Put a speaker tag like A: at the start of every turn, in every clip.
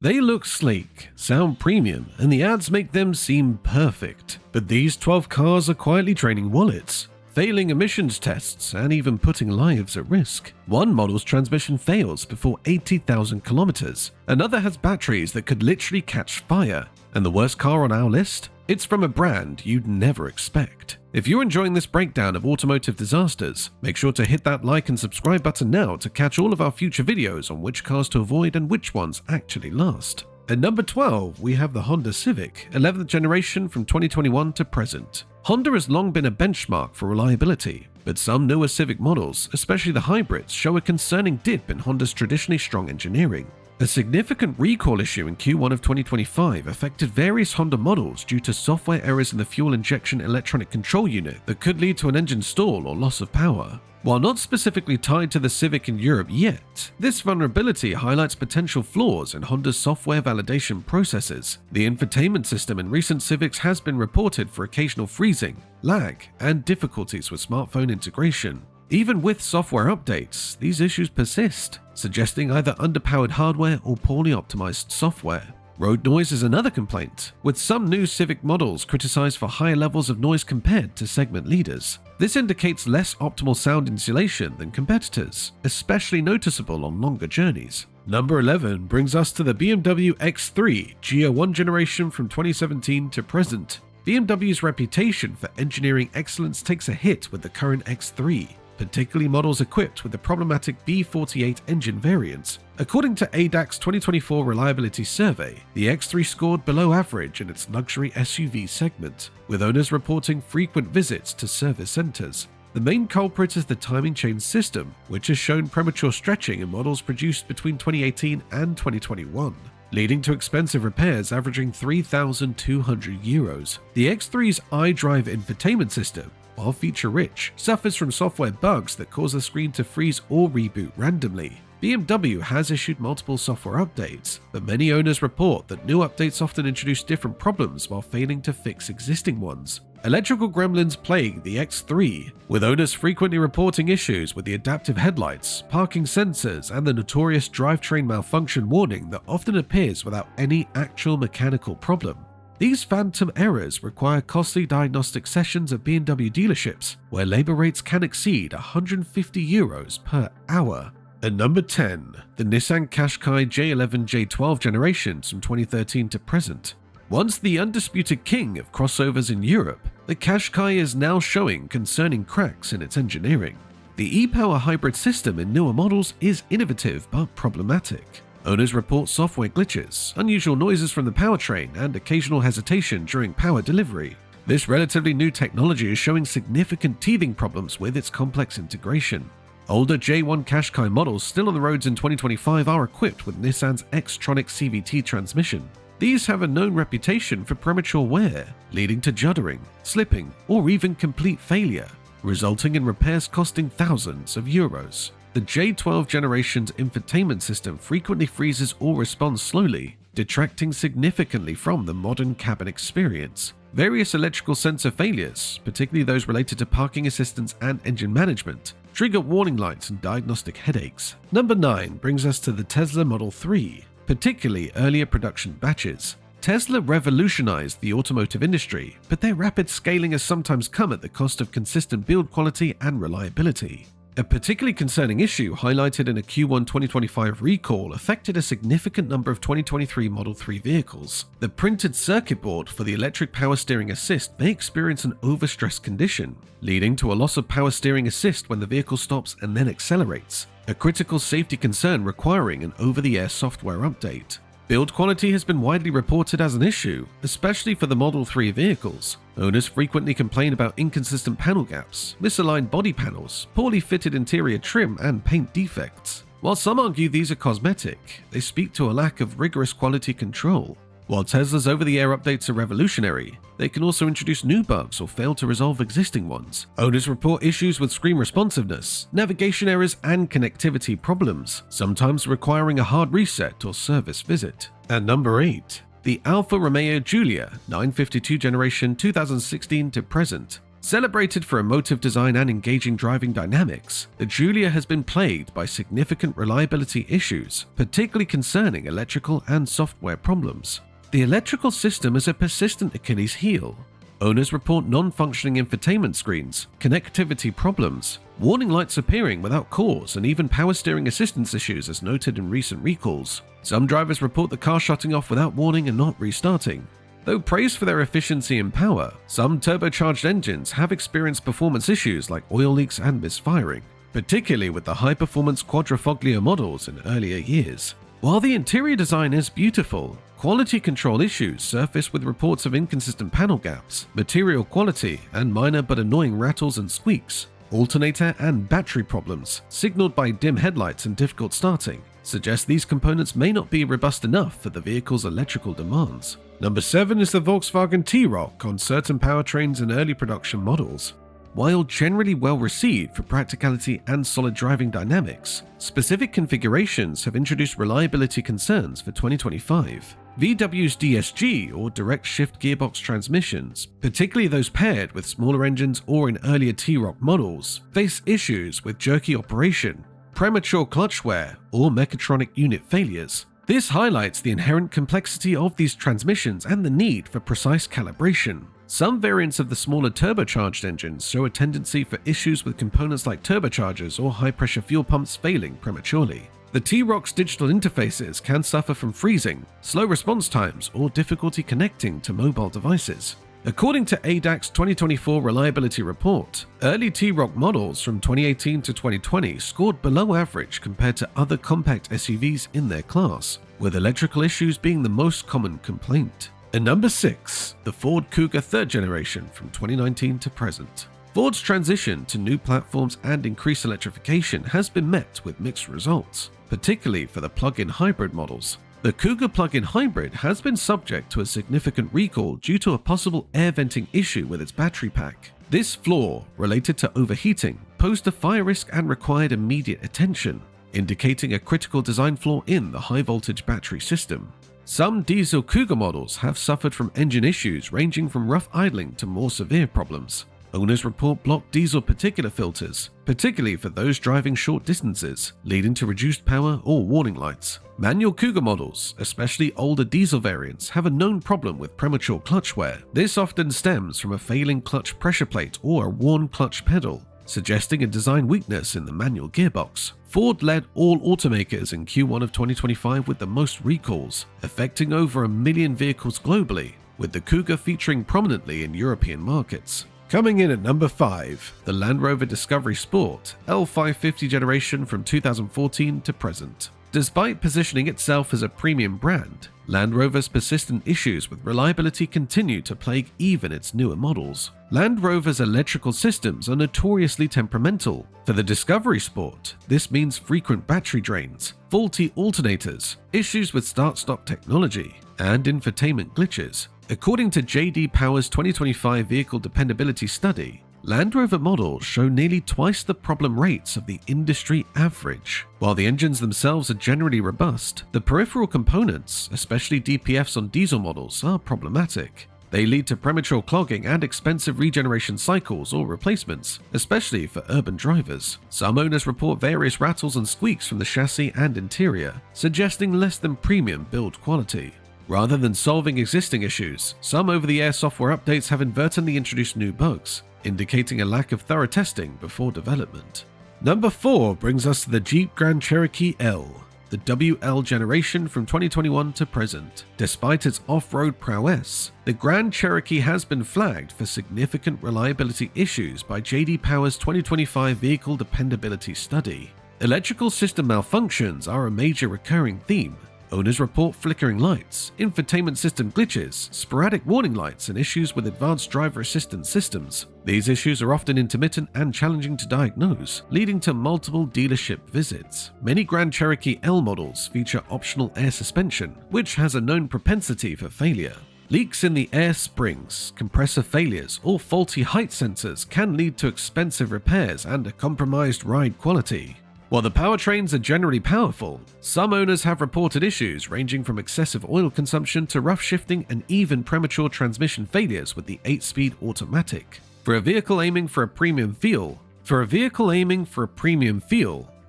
A: They look sleek, sound premium, and the ads make them seem perfect. But these 12 cars are quietly draining wallets, failing emissions tests, and even putting lives at risk. One model's transmission fails before 80,000 kilometers. Another has batteries that could literally catch fire. And the worst car on our list? It's from a brand you'd never expect. If you're enjoying this breakdown of automotive disasters, make sure to hit that like and subscribe button now to catch all of our future videos on which cars to avoid and which ones actually last. At number 12, we have the Honda Civic, 11th generation from 2021 to present. Honda has long been a benchmark for reliability, but some newer Civic models, especially the hybrids, show a concerning dip in Honda's traditionally strong engineering. A significant recall issue in Q1 of 2025 affected various Honda models due to software errors in the fuel injection electronic control unit that could lead to an engine stall or loss of power. While not specifically tied to the Civic in Europe yet, this vulnerability highlights potential flaws in Honda's software validation processes. The infotainment system in recent Civics has been reported for occasional freezing, lag, and difficulties with smartphone integration. Even with software updates, these issues persist, suggesting either underpowered hardware or poorly optimized software. Road noise is another complaint, with some new Civic models criticized for higher levels of noise compared to segment leaders. This indicates less optimal sound insulation than competitors, especially noticeable on longer journeys. Number 11 brings us to the BMW X3, GR1 generation from 2017 to present. BMW's reputation for engineering excellence takes a hit with the current X3, particularly models equipped with the problematic B48 engine variants. According to ADAC's 2024 reliability survey, the X3 scored below average in its luxury SUV segment, with owners reporting frequent visits to service centers. The main culprit is the timing chain system, which has shown premature stretching in models produced between 2018 and 2021. Leading to expensive repairs averaging €3,200. The X3's iDrive infotainment system, while feature-rich, suffers from software bugs that cause the screen to freeze or reboot randomly. BMW has issued multiple software updates, but many owners report that new updates often introduce different problems while failing to fix existing ones. Electrical gremlins plague the X3, with owners frequently reporting issues with the adaptive headlights, parking sensors, and the notorious drivetrain malfunction warning that often appears without any actual mechanical problem. These phantom errors require costly diagnostic sessions at BMW dealerships, where labor rates can exceed €150 per hour. At number 10, the Nissan Qashqai J11 J12 generations from 2013 to present. Once the undisputed king of crossovers in Europe, the Qashqai is now showing concerning cracks in its engineering. The e-Power hybrid system in newer models is innovative but problematic. Owners report software glitches, unusual noises from the powertrain, and occasional hesitation during power delivery. This relatively new technology is showing significant teething problems with its complex integration. Older J1 Qashqai models still on the roads in 2025 are equipped with Nissan's X-Tronic CVT transmission. These have a known reputation for premature wear, leading to juddering, slipping, or even complete failure, resulting in repairs costing thousands of euros. The J12 generation's infotainment system frequently freezes or responds slowly, detracting significantly from the modern cabin experience. Various electrical sensor failures, particularly those related to parking assistance and engine management, trigger warning lights and diagnostic headaches. Number 9 brings us to the Tesla Model 3, particularly earlier production batches. Tesla revolutionized the automotive industry, but their rapid scaling has sometimes come at the cost of consistent build quality and reliability. A particularly concerning issue highlighted in a Q1 2025 recall affected a significant number of 2023 Model 3 vehicles. The printed circuit board for the electric power steering assist may experience an overstressed condition, leading to a loss of power steering assist when the vehicle stops and then accelerates, a critical safety concern requiring an over-the-air software update. Build quality has been widely reported as an issue, especially for the Model 3 vehicles. Owners frequently complain about inconsistent panel gaps, misaligned body panels, poorly fitted interior trim, and paint defects. While some argue these are cosmetic, they speak to a lack of rigorous quality control. While Tesla's over-the-air updates are revolutionary, they can also introduce new bugs or fail to resolve existing ones. Owners report issues with screen responsiveness, navigation errors, and connectivity problems, sometimes requiring a hard reset or service visit. At number 8, the Alfa Romeo Giulia 952 generation 2016 to present. Celebrated for emotive design and engaging driving dynamics, the Giulia has been plagued by significant reliability issues, particularly concerning electrical and software problems. The electrical system is a persistent Achilles heel. Owners report non-functioning infotainment screens, connectivity problems, warning lights appearing without cause, and even power steering assistance issues as noted in recent recalls. Some drivers report the car shutting off without warning and not restarting. Though praised for their efficiency and power, some turbocharged engines have experienced performance issues like oil leaks and misfiring, particularly with the high-performance quadrifoglio models in earlier years. While the interior design is beautiful, quality control issues surface with reports of inconsistent panel gaps, material quality, and minor but annoying rattles and squeaks. Alternator and battery problems, signaled by dim headlights and difficult starting, suggest these components may not be robust enough for the vehicle's electrical demands. Number 7 is the Volkswagen TRock on certain powertrains in early production models. While generally well received for practicality and solid driving dynamics, specific configurations have introduced reliability concerns for 2025. VW's DSG or direct shift gearbox transmissions, particularly those paired with smaller engines or in earlier TRock models, face issues with jerky operation, premature clutch wear, or mechatronic unit failures. This highlights the inherent complexity of these transmissions and the need for precise calibration. Some variants of the smaller turbocharged engines show a tendency for issues with components like turbochargers or high-pressure fuel pumps failing prematurely. The TRock's digital interfaces can suffer from freezing, slow response times, or difficulty connecting to mobile devices. According to ADAC's 2024 reliability report, early TRock models from 2018 to 2020 scored below average compared to other compact SUVs in their class, with electrical issues being the most common complaint. And number 6, the Ford Cougar 3rd generation from 2019 to present. Ford's transition to new platforms and increased electrification has been met with mixed results, particularly for the plug-in hybrid models. The Cougar plug-in hybrid has been subject to a significant recall due to a possible air venting issue with its battery pack. This flaw, related to overheating, posed a fire risk and required immediate attention, indicating a critical design flaw in the high-voltage battery system. Some diesel Cougar models have suffered from engine issues ranging from rough idling to more severe problems. Owners report blocked diesel particulate filters, particularly for those driving short distances, leading to reduced power or warning lights. Manual Cougar models, especially older diesel variants, have a known problem with premature clutch wear. This often stems from a failing clutch pressure plate or a worn clutch pedal, suggesting a design weakness in the manual gearbox. Ford led all automakers in Q1 of 2025 with the most recalls, affecting over 1 million vehicles globally, with the Cougar featuring prominently in European markets. Coming in at number 5, the Land Rover Discovery Sport L550 generation from 2014 to present. Despite positioning itself as a premium brand, Land Rover's persistent issues with reliability continue to plague even its newer models. Land Rover's electrical systems are notoriously temperamental. For the Discovery Sport, this means frequent battery drains, faulty alternators, issues with start-stop technology, and infotainment glitches. According to J.D. Power's 2025 Vehicle Dependability Study, Land Rover models show nearly twice the problem rates of the industry average. While the engines themselves are generally robust, the peripheral components, especially DPFs on diesel models, are problematic. They lead to premature clogging and expensive regeneration cycles or replacements, especially for urban drivers. Some owners report various rattles and squeaks from the chassis and interior, suggesting less than premium build quality. Rather than solving existing issues, some over-the-air software updates have inadvertently introduced new bugs, indicating a lack of thorough testing before development. Number 4 brings us to the Jeep Grand Cherokee L, the WL generation from 2021 to present. Despite its off-road prowess, the Grand Cherokee has been flagged for significant reliability issues by J.D. Power's 2025 Vehicle Dependability Study. Electrical system malfunctions are a major recurring theme. Owners report flickering lights, infotainment system glitches, sporadic warning lights, and issues with advanced driver assistance systems. These issues are often intermittent and challenging to diagnose, leading to multiple dealership visits. Many Grand Cherokee L models feature optional air suspension, which has a known propensity for failure. Leaks in the air springs, compressor failures, or faulty height sensors can lead to expensive repairs and a compromised ride quality. While the powertrains are generally powerful, some owners have reported issues ranging from excessive oil consumption to rough shifting and even premature transmission failures with the 8-speed automatic. For a vehicle aiming for a premium feel, the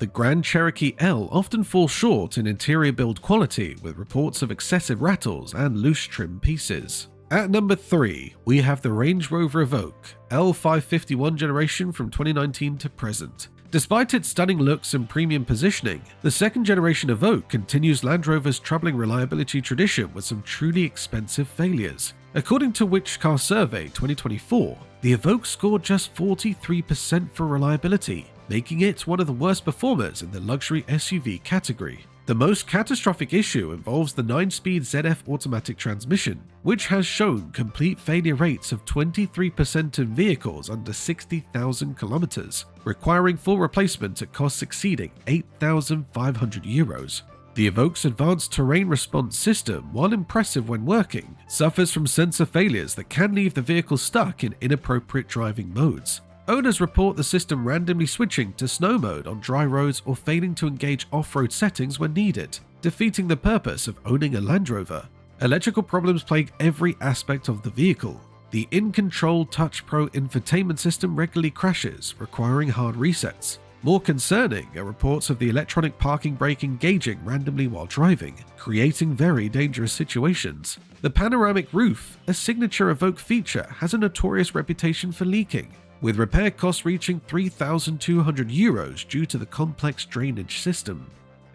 A: Grand Cherokee L often falls short in interior build quality, with reports of excessive rattles and loose trim pieces. At number 3, we have the Range Rover Evoke L551 generation from 2019 to present. Despite its stunning looks and premium positioning, the second generation Evoke continues Land Rover's troubling reliability tradition with some truly expensive failures. According to Which Car Survey 2024, the Evoke scored just 43% for reliability, making it one of the worst performers in the luxury SUV category. The most catastrophic issue involves the 9-speed ZF automatic transmission, which has shown complete failure rates of 23% in vehicles under 60,000 kilometers, requiring full replacement at costs exceeding €8,500. The Evoke's advanced terrain response system, while impressive when working, suffers from sensor failures that can leave the vehicle stuck in inappropriate driving modes. Owners report the system randomly switching to snow mode on dry roads or failing to engage off-road settings when needed, defeating the purpose of owning a Land Rover. Electrical problems plague every aspect of the vehicle. The in-control Touch Pro infotainment system regularly crashes, requiring hard resets. More concerning are reports of the electronic parking brake engaging randomly while driving, creating very dangerous situations. The panoramic roof, a signature Evoke feature, has a notorious reputation for leaking, with repair costs reaching €3,200 due to the complex drainage system.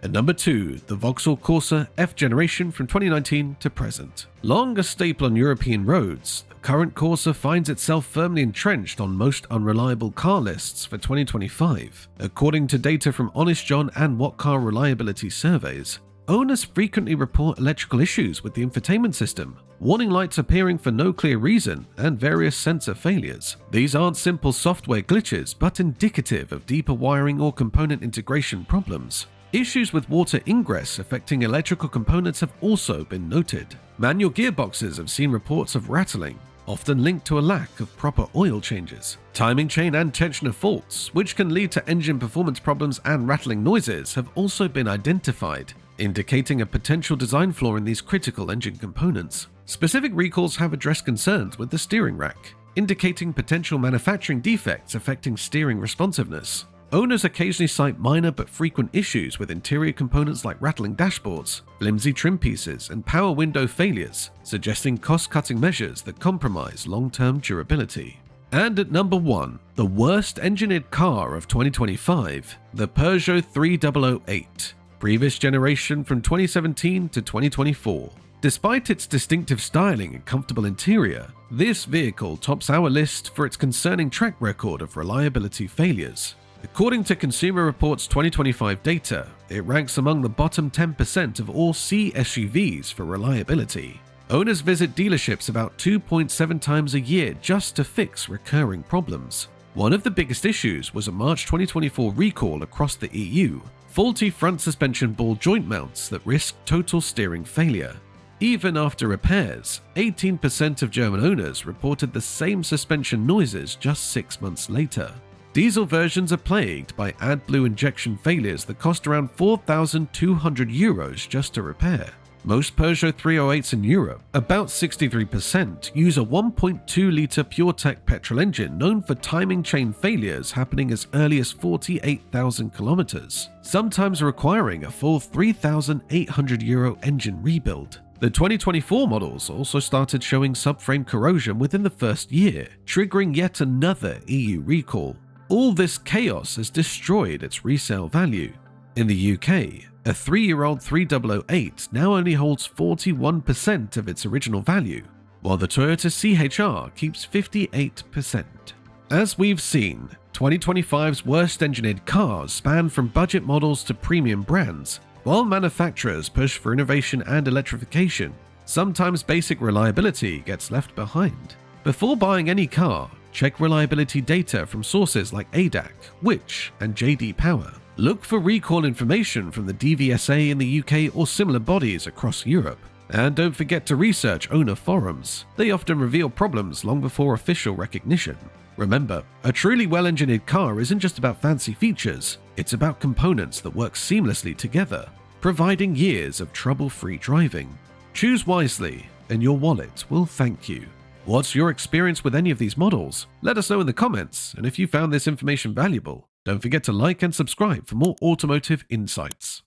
A: At number 2, the Vauxhall Corser F generation from 2019 to present. Long a staple on European roads, the current Corsa finds itself firmly entrenched on most unreliable car lists for 2025. According to data from Honest John and What Car Reliability surveys, owners frequently report electrical issues with the infotainment system, warning lights appearing for no clear reason, and various sensor failures. These aren't simple software glitches, but indicative of deeper wiring or component integration problems. Issues with water ingress affecting electrical components have also been noted. Manual gearboxes have seen reports of rattling, often linked to a lack of proper oil changes. Timing chain and tensioner faults, which can lead to engine performance problems and rattling noises, have also been identified, indicating a potential design flaw in these critical engine components. Specific recalls have addressed concerns with the steering rack, indicating potential manufacturing defects affecting steering responsiveness. Owners occasionally cite minor but frequent issues with interior components like rattling dashboards, flimsy trim pieces, and power window failures, suggesting cost-cutting measures that compromise long-term durability. And at number 1, the worst engineered car of 2025, the Peugeot 3008, previous generation from 2017 to 2024. Despite its distinctive styling and comfortable interior, this vehicle tops our list for its concerning track record of reliability failures. According to Consumer Reports 2025 data, it ranks among the bottom 10% of all C SUVs for reliability. Owners visit dealerships about 2.7 times a year just to fix recurring problems. One of the biggest issues was a March 2024 recall across the EU, faulty front suspension ball joint mounts that risked total steering failure. Even after repairs, 18% of German owners reported the same suspension noises just 6 months later. Diesel versions are plagued by AdBlue injection failures that cost around €4,200 just to repair. Most Peugeot 308s in Europe, about 63%, use a 1.2-litre PureTech petrol engine known for timing chain failures happening as early as 48,000 kilometers, sometimes requiring a full €3,800 engine rebuild. The 2024 models also started showing subframe corrosion within the first year, triggering yet another EU recall. All this chaos has destroyed its resale value. In the UK, a 3-year-old 3008 now only holds 41% of its original value, while the Toyota CHR keeps 58%. As we've seen, 2025's worst engineered cars span from budget models to premium brands. While manufacturers push for innovation and electrification, sometimes basic reliability gets left behind. Before buying any car, check reliability data from sources like ADAC, Which, and JD Power. Look for recall information from the DVSA in the UK or similar bodies across Europe. And don't forget to research owner forums. They often reveal problems long before official recognition. Remember, a truly well-engineered car isn't just about fancy features, it's about components that work seamlessly together, providing years of trouble-free driving. Choose wisely, and your wallet will thank you. What's your experience with any of these models? Let us know in the comments, and if you found this information valuable, don't forget to like and subscribe for more automotive insights.